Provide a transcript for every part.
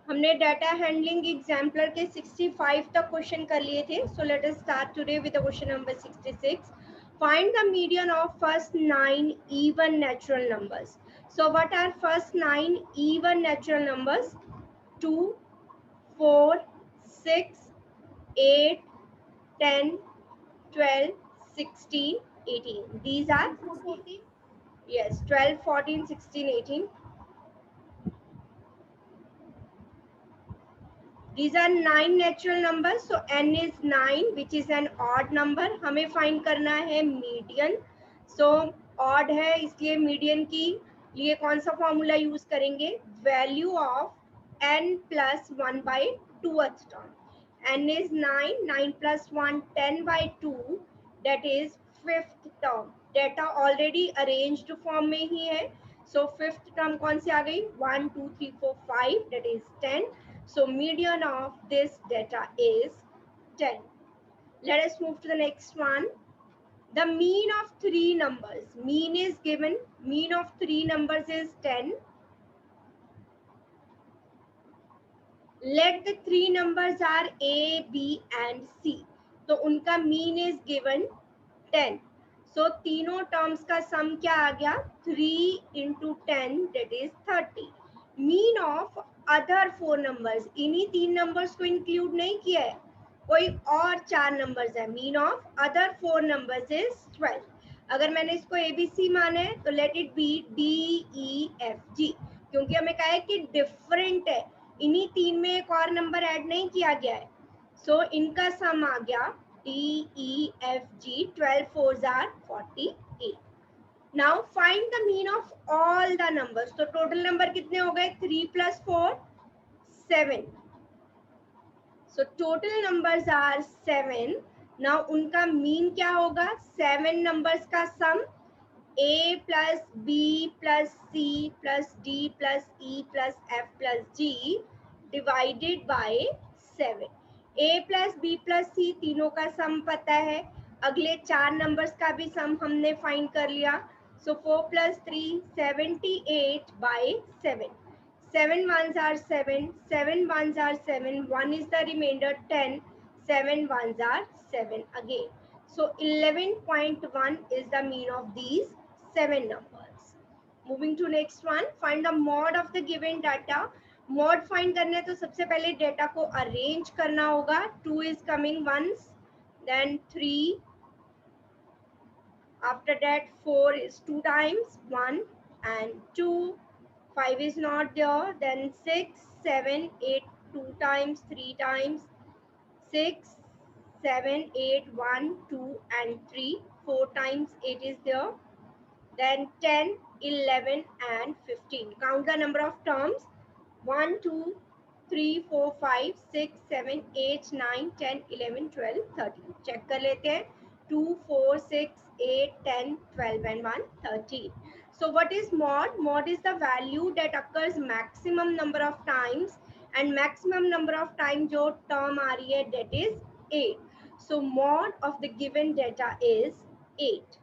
हमने data handling exemplar के 65 तक क्वेश्चन कर लिए थे. So let us start today with question number 66. Find the median of first 9 even natural numbers. So what are first 9 even natural numbers? 2, 4, 6, 8, 10, 12, 16, 18. These are, yes, 12, 14, 16, 18. These are 9 natural numbers. So n is 9, which is an odd number. हमें find करना है median. So odd है, इसलिए median की लिए कौन सा formula use करेंगे? Value of n plus 1 by 2th term. n is 9, 9 plus 1, 10 by 2. That is 5th term. Data already arranged form में ही है. So 5th term कौन सी आ गई? 1, 2, 3, 4, 5. That is 10. So median of this data is 10. Let us move to the next one. The mean of three numbers. Mean is given. Mean of three numbers is 10. Let the three numbers are A, B and C. तो उनका mean is given 10. So तीनों terms का sum क्या आ गया? 3 into 10 that is 30. Mean of other four numbers. इन्हीं तीन numbers को include नहीं किया है, कोई और चार numbers है. Mean of other four numbers is 12. अगर मैंने इसको ABC माना है तो let it be D, E, F, G. क्योंकि हमें कहा है कि different है, इन्हीं तीन में एक और नंबर ऐड नहीं किया गया है. सो इनका सम आ गया D, E, F, G. 12 fours are 48. Now find the mean of all the numbers. तो टोटल नंबर कितने हो गए? 3 plus 4, 7. So total numbers are 7. Now उनका mean क्या होगा? 7 numbers का sum A plus B plus C plus D plus E plus F plus G divided by 7. A plus B plus C तीनों का सम पता है. अगले चार नंबर्स का भी सम हमने फाइंड कर लिया. So 4 plus 3, 78 by 7. 7 ones are 7, 7 ones are 7, 1 is the remainder 10, 7 ones are 7 again. So 11.1 is the mean of these 7 numbers. Moving to next one, find the mod of the given data. Mod find करने तो सबसे पहले data को arrange करना होगा. 2 is coming once, then 3. After that 4 is 2 times, 1 and 2. 5 is not there, then 6, 7, 8, 2 times, 3 times, 6, 7, 8, 1, 2 and 3. 4 times 8 is there. Then 10, 11 and 15. Count the number of terms. 1, 2, 3, 4, 5, 6, 7, 8, 9, 10, 11, 12, 13. Check कर लेते हैं. 2, 4, 6, 8, 10, 12 and 1, 13. So what is mod? Mod is the value that occurs maximum number of times, and maximum number of times जो term आ रही है that is 8. So mod of the given data is 8.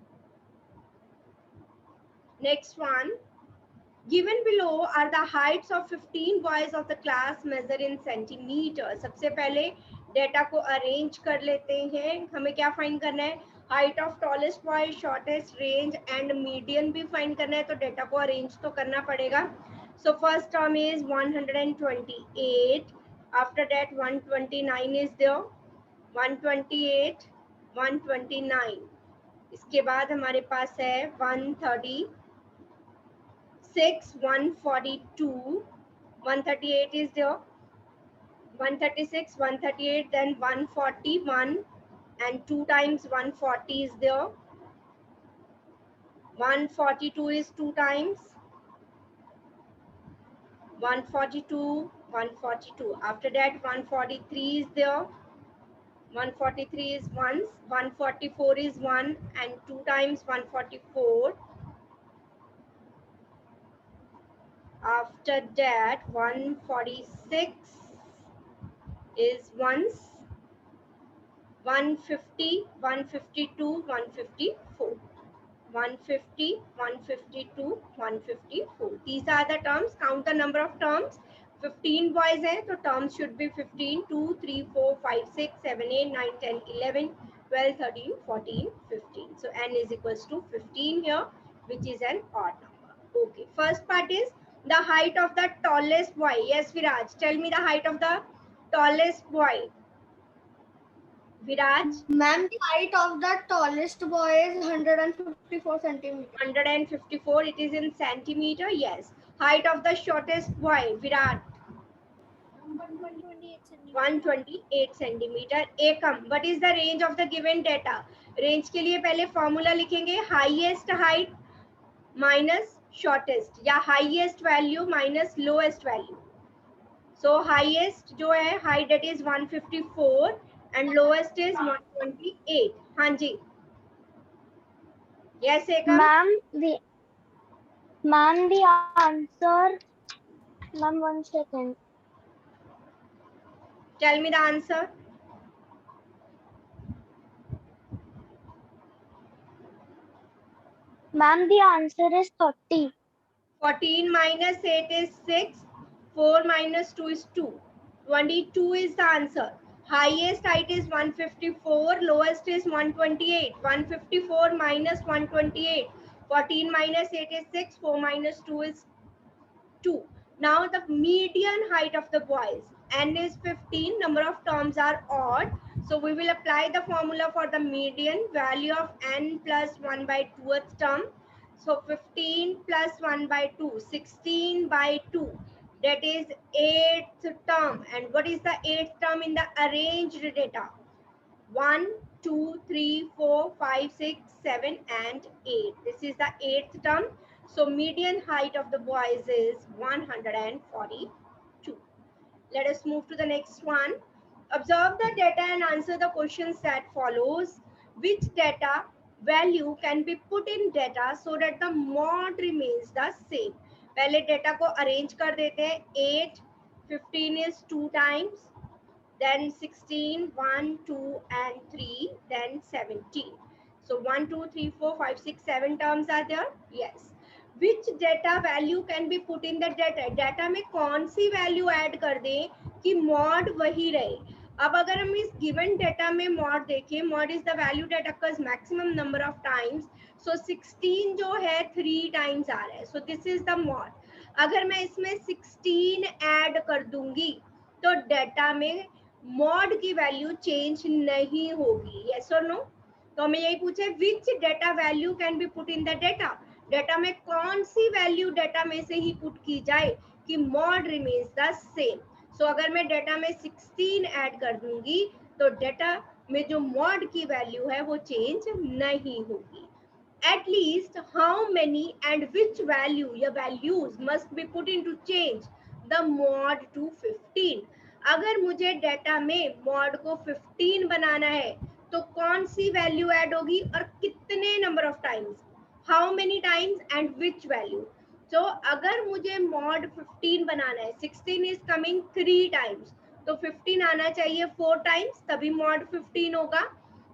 Next one. Given below are the heights of 15 boys of the class measure in centimeters. सबसे पहले data को arrange कर लेते हैं. हमें क्या फाइंड करना है? Height of tallest boy, shortest, range and median भी फाइंड करना है. तो डेटा को अरेंज तो करना पड़ेगा. So first term is 128. After that 129 is there. 128, 129. इसके बाद हमारे पास है 130. 6, 142, 138 is there, 136, 138, then 141 and 2 times 140 is there, 142 is 2 times, 142, 142. After that 143 is there, 143 is once, 144 is 1 and 2 times 144. After that 146 is once, 150, 152, 154. 150, 152, 154. These are the terms. Count the number of terms. 15 boys हैं तो terms should be 15, 2, 3, 4, 5, 6, 7, 8, 9, 10, 11, 12, 13, 14, 15. So n is equals to 15 here, which is an odd number. Okay, first part is the height of the tallest boy. Yes, Viraj, tell me the height of the tallest boy. Viraj? Ma'am, the height of the tallest boy is 154 centimeters. 154, it is in centimeter. Yes. Height of the shortest boy, Virat? 128 centimeter. Ekam, what is the range of the given data? Range के लिए पहले formula लिखेंगे, highest height minus shortest या highest value minus lowest value. So highest जो है height, that is 154 and lowest is 128. हाँ जी. Yes, Ekam. Ma'am, the answer. Ma'am, 1 second. Tell me the answer. Ma'am, the answer is 30. 14 minus 8 is 6. 4 minus 2 is 2. 22 is the answer. Highest height is 154. Lowest is 128. 154 minus 128. 14 minus 8 is 6. 4 minus 2 is 2. Now the median height of the boys. N is 15. Number of terms are odd. So we will apply the formula for the median. Value of n plus 1 by 2th term. So 15 plus 1 by 2, 16 by 2. That is 8th term. And what is the 8th term in the arranged data? 1, 2, 3, 4, 5, 6, 7, and 8. This is the 8th term. So median height of the boys is 142. Let us move to the next one. Observe the data and answer the questions that follows. Which data value can be put in data so that the mod remains the same? पहले data को arrange कर देते हैं. 8, 15 is 2 times. Then 16, 1, 2, and 3, then 17. So 1, 2, 3, 4, 5, 6, 7 terms are there? Yes. Which data value can be put in the data? Data में कौन सी value add कर दें कि mod वही रहे? अब अगर हम इस given data में mod देखें, mod is the value that occurs maximum number of times. So 16 जो है 3 times आ रहा है. So this is the mod. अगर मैं इसमें 16 add कर दूंगी तो डेटा में मॉड की वैल्यू चेंज नहीं होगी. यस और नो? तो हमें यही पूछे which data value can be put in the data. Data में कौन सी वैल्यू डेटा में से ही पुट की जाए कि मॉड रिमेन्स द सेम. सो अगर मैं डेटा में 16 ऐड कर दूंगी तो डेटा में जो मॉड की वैल्यू है वो चेंज नहीं होगी. At least how many and which value या values must be put in to change the mod to 15. अगर मुझे डेटा में मॉड को 15 बनाना है तो कौन सी वैल्यू ऐड होगी और कितने number of times, how many times and which value. तो अगर मुझे मॉड 15 बनाना है, 16 इज कमिंग 3 टाइम्स, तो 15 आना चाहिए 4 टाइम्स, तभी मॉड 15 होगा.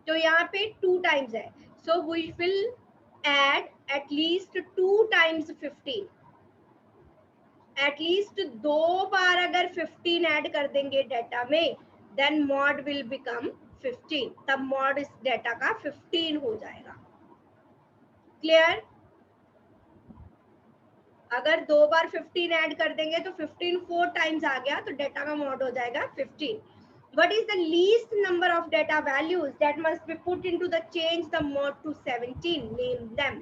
तो यहाँ पे 2 टाइम्स है, so we will add at least 2 times 15. At least 2 बार अगर 15 ऐड कर देंगे डेटा में, देन मॉड विल बिकम 15. तब मॉड इस डेटा का 15 हो जाएगा. क्लियर? अगर 2 बार 15 ऐड कर देंगे तो 15 4 टाइम्स आ गया तो डेटा का मॉड हो जाएगा 15. What is the least number of data values that must be put into the change the mod to 17? Name them.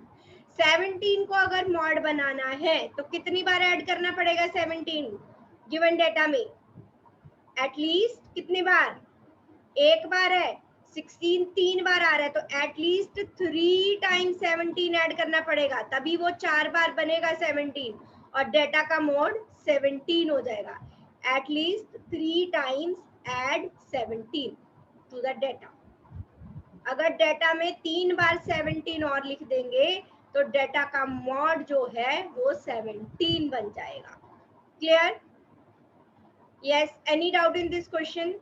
17 को अगर मॉड बनाना है तो कितनी बार ऐड करना पड़ेगा 17 गिवन डेटा में? एटलीस्ट कितनी बार? एक बार है. 16 3 बार आ रहा है तो एटलीस्ट 3 टाइम्स 17 ऐड करना पड़ेगा, तभी वो 4 बार बनेगा 17 और डेटा का मोड 17 हो जाएगा. At least 3 times add 17 to the data. अगर डेटा में 3 बार 17 और लिख देंगे तो डेटा का मॉड जो है वो 17 बन जाएगा. Clear? Yes. Any doubt in this question?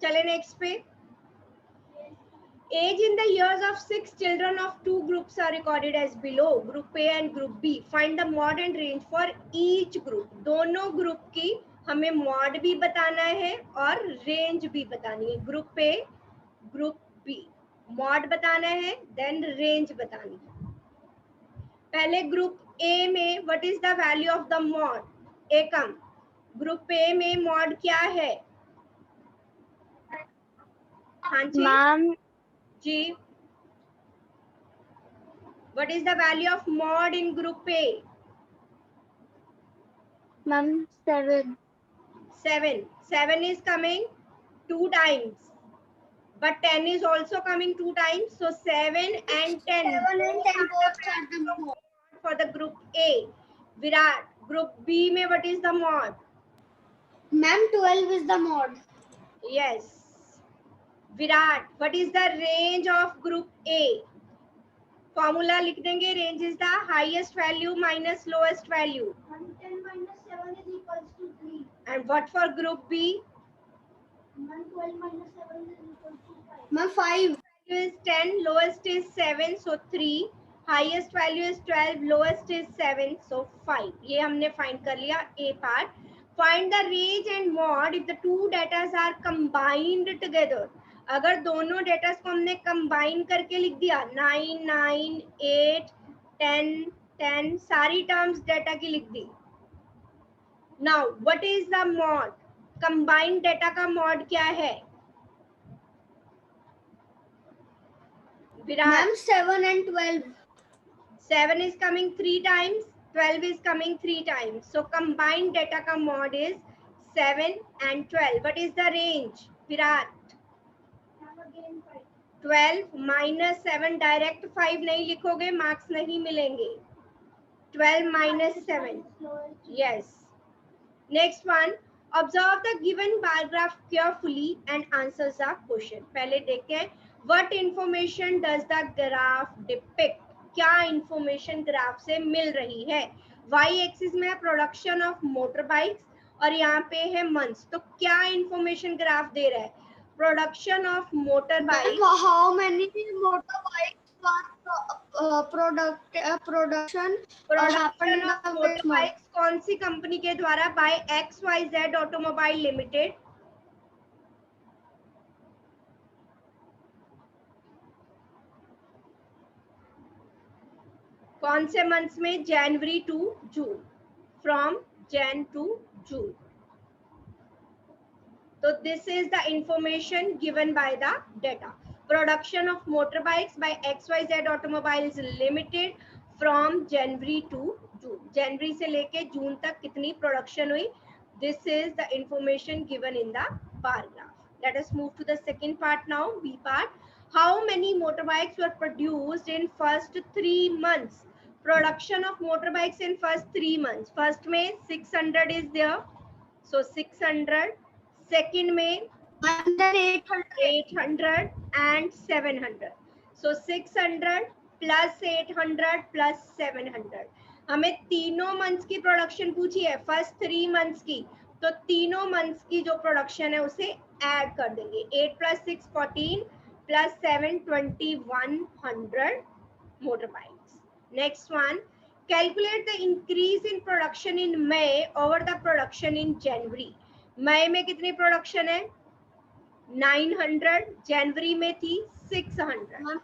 चले नेक्स्ट पे. Age in the years of 6 children of 2 groups are recorded as below. Group A and Group B. Find the mod and range for each group. दोनों group की हमें mod भी बताना है और range भी बतानी है. Group A, group B, mode बताना है, देन रेंज बतानी है. पहले ग्रुप ए में what is the value of the mode? एकम, ग्रुप ए में मॉड क्या है? हाँ जी मैम जी. What is the value of mod in group A? Ma'am 7. 7. 7 is coming 2 times. But 10 is also coming 2 times. So 7 and 10. 7 and 10 both are the mod. For the group A. Virat, group B में what is the mod? Ma'am 12 is the mod. Yes. Virat, what is the range of group A? Formula लिख देंगे. Range is the highest value minus lowest value. 10 minus 7 is equals to 3. And what for group B? Ma'am 12 minus 7 is equals to 5. Ma'am 5. Value is 10, lowest is 7, so 3. Highest value is 12, lowest is 7, so 5. ये हमने find कर लिया A part. Find the range and mod if the two datas are combined together. अगर दोनों data को हमने combine करके लिख दिया 9, 9, 8, 10, 10, सारी टर्म्स डेटा की लिख दी. Now, what is the mod? Combined data का मॉड क्या है? Ma'am 7 and 12. 7 is coming 3 times, 12 is coming 3 times. So combined data ka mod is 7 and 12. What is the range? Virat. 12 minus 7 direct 5 नहीं लिखोगे, marks नहीं मिलेंगे. 12 minus 7. Yes. Next one. Observe the given bar graph carefully and answer the question. पहले देखें. What information does the graph depict? क्या information graph से मिल रही है? वाई एक्सिस में है प्रोडक्शन ऑफ मोटर बाइक्स और यहाँ पे है मंथ्स. तो क्या इंफॉर्मेशन ग्राफ दे रहा है? Production of motorbike. How many motor bikes were production of motorbikes कौन सी कंपनी के द्वारा? By XYZ automobile limited. कौन से मंथ्स में? January to June. From Jan to June. तो this is the information given by the data. Production of motorbikes by XYZ automobiles limited from January to June. जनवरी से लेके जून तक कितनी प्रोडक्शन हुई? This is the information given in the bar graph. Let us move to the second part now, B part. How many motorbikes were produced in first 3 months? Production of motorbikes in first 3 months. First में 600 is there, so 600. Second में 800 and 700. So 600 plus 800 plus 700. हमें तीनों months की production पूछी है, first 3 months की. तो तीनों मंथ्स की जो प्रोडक्शन है उसे ऐड कर देंगे. 8 plus 6 14 plus 7 2100 motorbikes. Next one, calculate the increase in production in May over the production in January. मई में कितनी प्रोडक्शन है? 900. जनवरी में थी 600.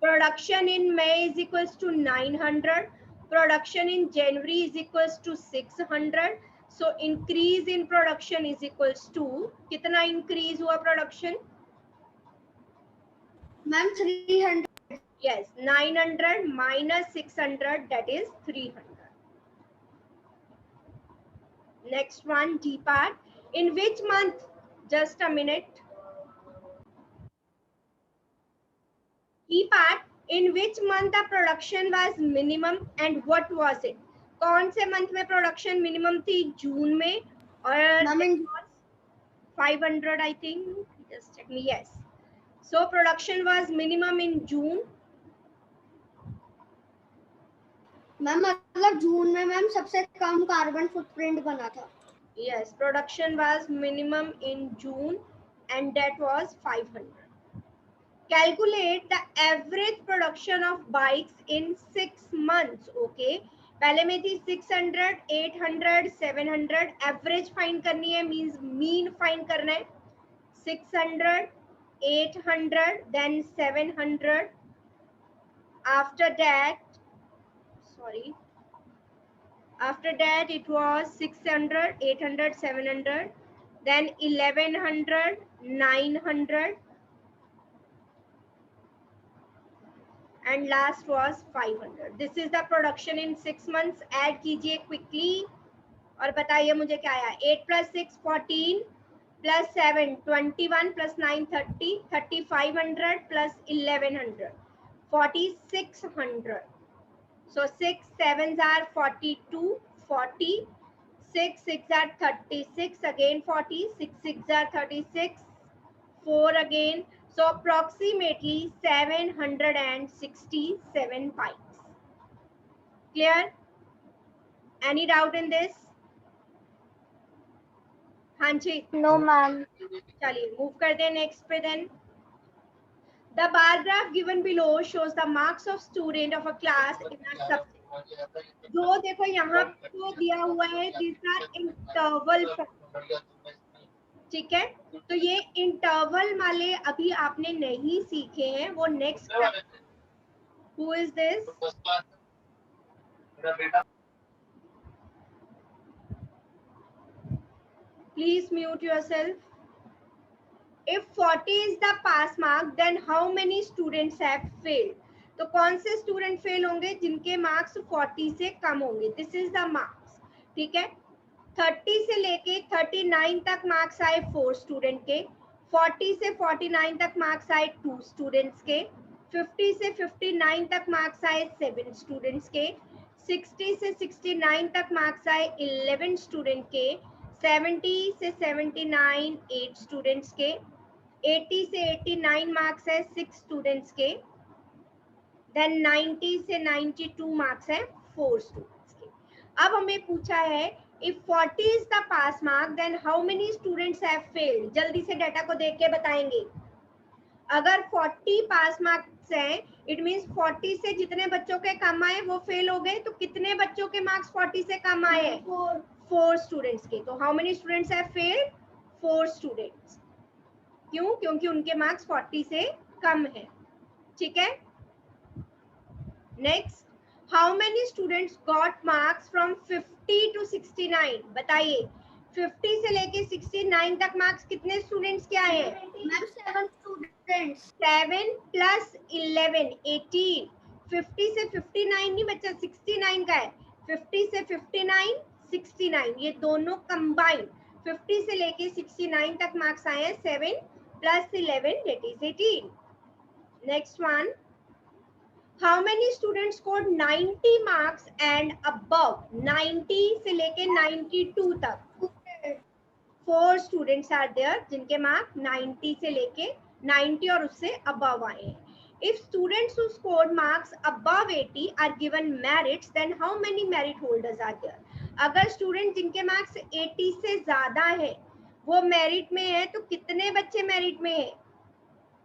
Production in May is equals to 900. Production in January is equals to 600. So increase in production is equals to, कितना increase हुआ production? Ma'am 300. Yes, 900 minus 600, that is 300. Next one, D part. In which month? Just a minute. D part. In which month the production was minimum and what was it? कौन से month में production minimum थी? जून में. और 500 I think. Just check me. Yes. So production was minimum in June. Ma'am मतलब जून में ma'am सबसे कम carbon footprint बना था. Yes, production was minimum in June and that was 500. Calculate the average production of bikes in 6 months. Okay, पहले में थी 600, 800, 700. Average find करनी है, मींस मीन फाइंड करना है. 600, 800, then 700. After that, sorry, after that it was 600, 800, 700, then 1100, 900, and last was 500. This is the production in 6 months. Add कीजिए quickly और बताइए मुझे क्या आया. 8 plus 6 14 plus 7 21 plus 9 30, 3500 plus 1100 4600. So 6 7s are 42, 40, 6 6 are 36, again 40, 6 6 are 36, 4 again. So approximately 767 bikes. Clear? Any doubt in this? हाँ जी. No ma'am. चलिए move करते हैं नेक्स्ट पे. Then the bar graph given below shows the marks of student of a class in a subject. जो देखो यहाँ पे दिया हुआ है, these are interval. ठीक है, तो ये इंटरवल वाले अभी आपने नहीं सीखे हैं, वो next. Who is this? Please mute yourself. If 40 is the pass mark, then how many students have failed? तो कौन से स्टूडेंट फेल होंगे? जिनके मार्क्स 40 से कम होंगे. This is the marks. ठीक है, 30 से लेके 39 तक मार्क्स आए 4 स्टूडेंट के, 40 से 49 तक मार्क्स आए 2 स्टूडेंट्स के, 50 से 59 तक मार्क्स आए 7 स्टूडेंट्स के, 60 से 69 तक मार्क्स आए 11 स्टूडेंट के, 70 से 79 8 स्टूडेंट्स के, 80 से 89 मार्क्स है 6 स्टूडेंट्स के, देन 90 से 92 मार्क्स है 4 स्टूडेंट्स के. अब हमें पूछा है if 40 is the pass mark, then how many students have failed? जल्दी से डाटा को देख के बताएंगे. अगर 40 पास मार्क्स हैं, इट मींस 40 से जितने बच्चों के कम आए वो फेल हो गए, तो कितने बच्चों के मार्क्स 40 से कम आए हैं? 4 स्टूडेंट्स के. तो how many students have failed? 4 students. क्यों? क्योंकि उनके मार्क्स 40 से कम है. ठीक है, next, how many students got marks from 50 to 69? बताइए, 50 से लेके 69 तक मार्क्स कितने स्टूडेंट्स के आए हैं? Ma'am 7 students. 7 plus 11 18. 50 से 59 नहीं बच्चा, 69 का है. 50 से 59 69, ये दोनों कंबाइन 50 से लेके 69 तक मार्क्स आए हैं. 7 plus 11 that is 18. Next one, how many students scored 90 marks and above? 90 से लेके 92 तक 4 students are there जिनके मार्क 90 से लेके 90 और उससे above आए हैं. If students who scored marks above 80 are given merits, then how many merit holders are there? अगर स्टूडेंट जिनके मार्क्स 80 से ज्यादा है वो मेरिट में है, तो कितने बच्चे मेरिट में है?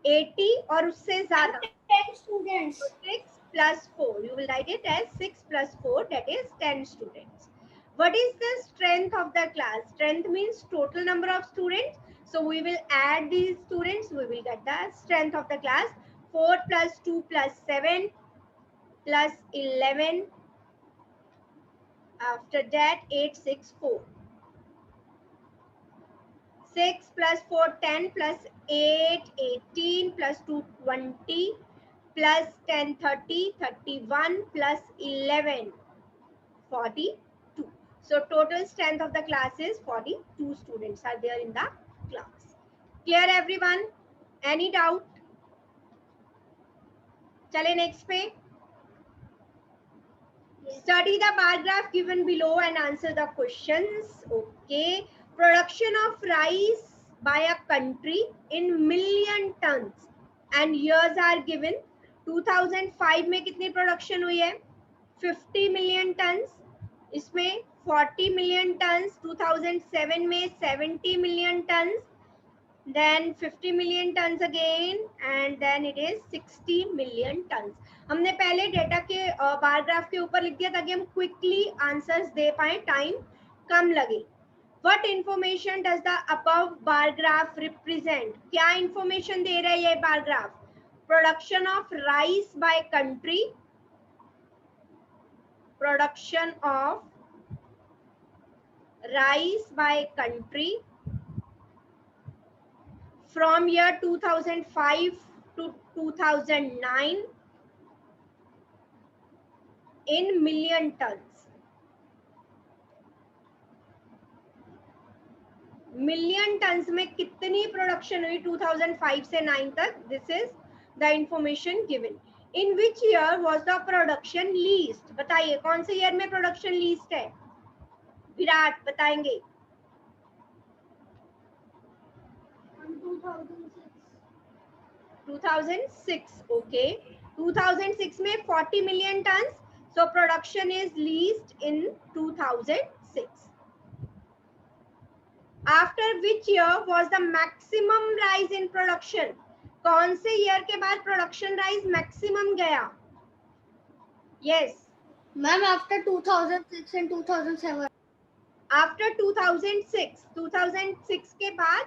80 और उससे ज्यादा 10 students. 6 plus 4, you will write it as 6 plus 4, that is 10 students. What is the strength of the class? Strength means total number of students. So we will add these students, we will get the strength of the class. 4 plus 2 plus 7 plus 11. After that 8 6 4. 6 plus 4 10 plus 8 18 plus 2 20 plus 10 30 31 plus 11 42. So total strength of the class is 42 students are there in the class. Clear everyone? Any doubt? चले next पे. Study the bar graph given below and answer the questions. Okay. Production of rice by a country in million tons and years are given. 2005 में कितनी production हुई है? 50 million tons. इसमें 40 million tons. 2007 में 70 million tons. then 50 million tons again, and then it is 60 million tons. हमने पहले data के bar graph के ऊपर लिख दिया ताकि हम क्विकली आंसर्स दे पाए, टाइम कम लगे. What information does the above bar graph represent? क्या information दे रहा है ये bar graph? Production of rice by country, production of rice by country from year 2005 to 2009 in million tons. Million turns में कितनी production हुई 2005 से 9 तक? This is the information given. In which year was the production least? बताइए कौन से year में production least है? विराट बताएंगे. 2006. ओके, 2006 में 40 million turns. So production is least in 2006. After which year was the maximum rise in production? कौन से year के बाद प्रोडक्शन राइज मैक्सिमम गया? Yes. Ma'am after 2006 and 2007. After 2006 के बाद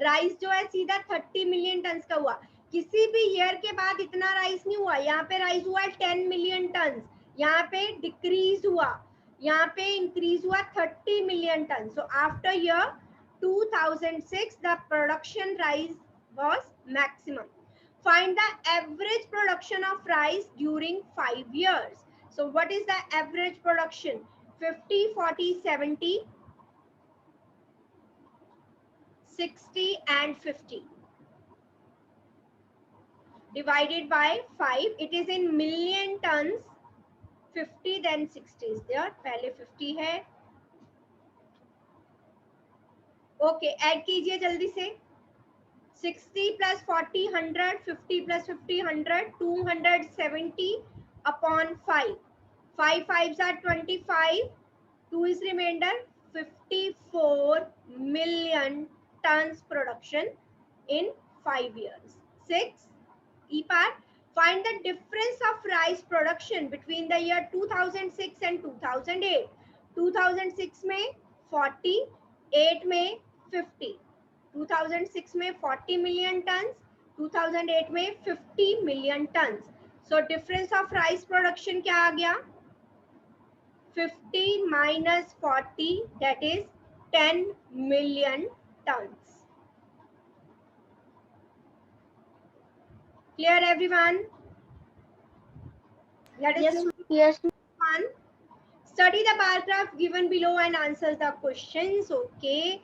राइज जो है सीधा 30 मिलियन टन का हुआ. किसी भी ईयर के बाद इतना राइज नहीं हुआ. यहाँ पे राइज हुआ 10 मिलियन टन, यहाँ पे डिक्रीज हुआ, यहाँ पे इंक्रीज हुआ 30 million ton. So after year 2006 the production rise was maximum. Find the average production of rice during 5 years. So what is the average production? 50, 40, 70, 60 and 50 divided by 5. It is in million tons. 50 then 60 is there. पहले 50 है. Okay, add कीजिए जल्दी से. 60 plus 40 100, 50 plus 50 100, 270 upon 5. 5 5s are 25, 2 is remainder. 54 million tons production in 5 years. 6. E part. Find the difference of rice production between the year 2006 and 2008. 2006 में 40, 8 में 50. 2006 में 40 million turns, 2008 में 50 million turns. So difference of rice production क्या आ गया? 50 minus 40 that is 10 million turns. Clear everyone? Let us Yes. one. Study the bar graph given below and answer the questions. Okay.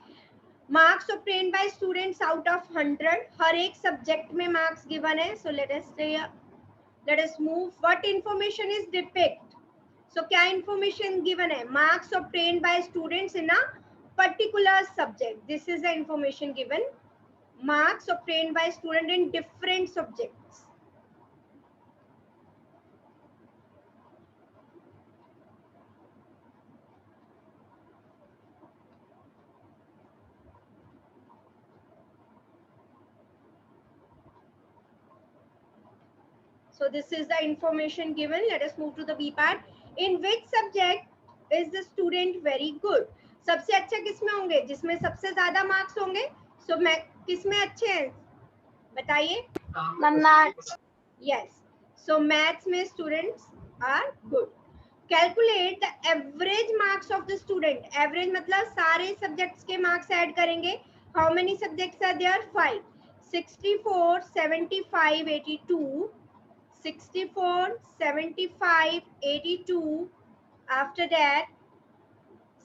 Marks obtained by students out of 100. हर एक subject में marks given है. So let us move. What information is depict? So क्या information given है? Marks obtained by students in a particular subject. This is the information given. Marks obtained by student in different subjects. So this is the information given. Let us move to the B part. In which subject is the student very good? सबसे अच्छा किसमें होंगे? जिसमें सबसे ज्यादा marks होंगे. So मैं किसमें अच्छे हैं? बताइए. मैथ्स. Yes. So maths में students are good. Calculate the average marks of the student. Average मतलब सारे subjects के marks add करेंगे. How many subjects are there? 5. 64, 75, 82. 64, 75, 82. After that,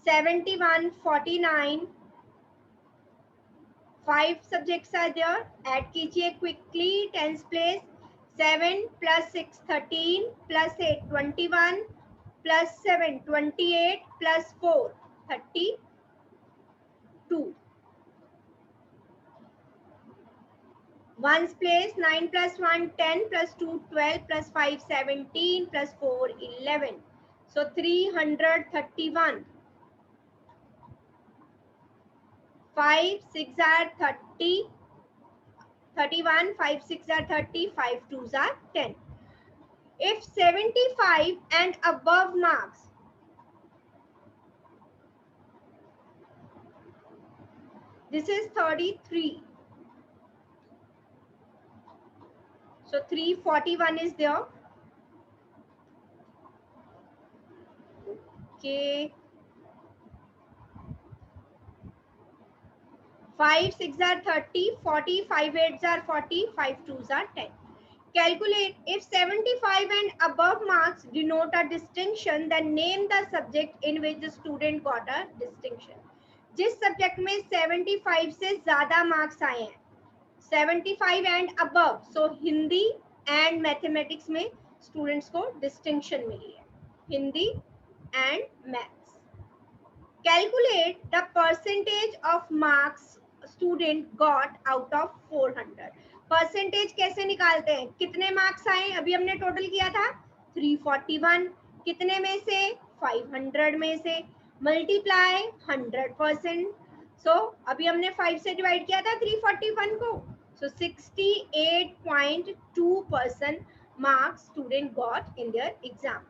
71, 49. 5 subjects are there. Add कीजिए quickly. 10th place. 7 plus 6, 13. Plus 8, 21. Plus 7, 28. Plus 4, 32. 1's place. 9 plus 1, 10. Plus 2, 12. Plus 5, 17. Plus 4, 11. So 331. 5, 6 are 30. 31, 5 6 are 30, 5 2s are 10. If 75 and above marks, this is 33. So 341 is there. Okay. 5 6 are 30, 40, 5 8s are 40, 5 2s are 10. Calculate if 75 and above marks denote a distinction, then name the subject in which the student got a distinction. जिस subject में 75 से ज्यादा marks आए हैं, 75 and above, so Hindi and mathematics में students को distinction मिली है, Hindi and maths. Calculate the percentage of marks student got out of 400. Percentage कैसे निकालते हैं, कितने मार्क्स आए, अभी हमने टोटल किया था 341, कितने में से 500 में से, मल्टीप्लाई 100%. सो अभी हमने 5 से डिवाइड किया था 341 को, सो 68.2% marks student got in their exam.